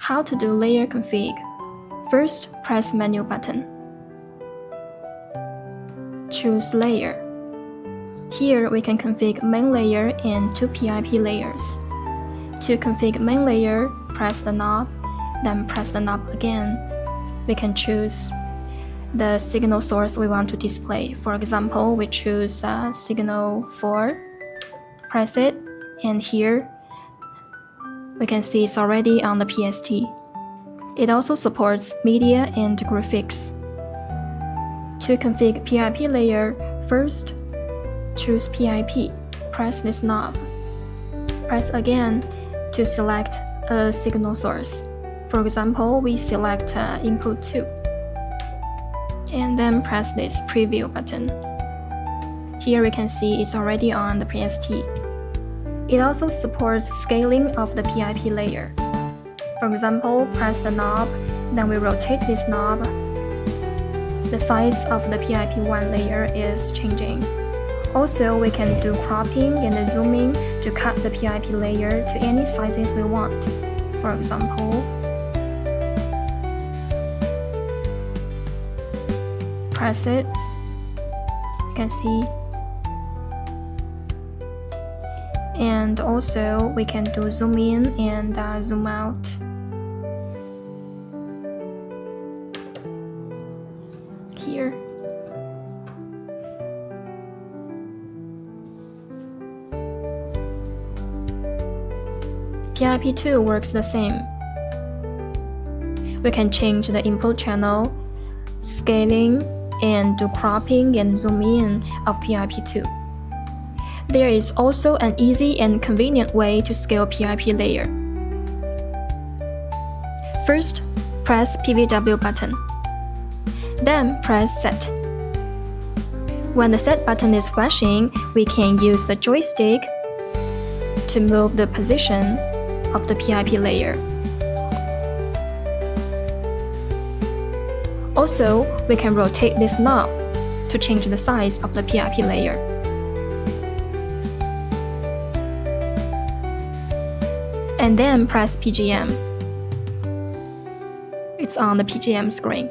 How to do layer config? First, press menu button. Choose layer. Here we can configure main layer and 2 PIP layers. To configure main layer, press the knob, then press the knob again. We can choose the signal source we want to display. For example, we choose signal 4, press it, and here we can see it's already on the PST. It also supports media and graphics. To configure PIP layer, first choose PIP, press this knob. Press again to select a signal source. For example, we select input 2. And then press this preview button. Here we can see it's already on the PST. It also supports scaling of the PIP layer. For example, press the knob, then we rotate this knob. The size of the PIP1 layer is changing. Also, we can do cropping and zooming to cut the PIP layer to any sizes we want. For example, press it, you can see. And also, we can do zoom in and zoom out. Here. PIP2 works the same. We can change the input channel, scaling, and do cropping and zoom in of PIP2. There is also an easy and convenient way to scale PIP layer. First, press PVW button. Then press Set. When the Set button is flashing, we can use the joystick to move the position of the PIP layer. Also, we can rotate this knob to change the size of the PIP layer. And then press PGM. It's on the PGM screen.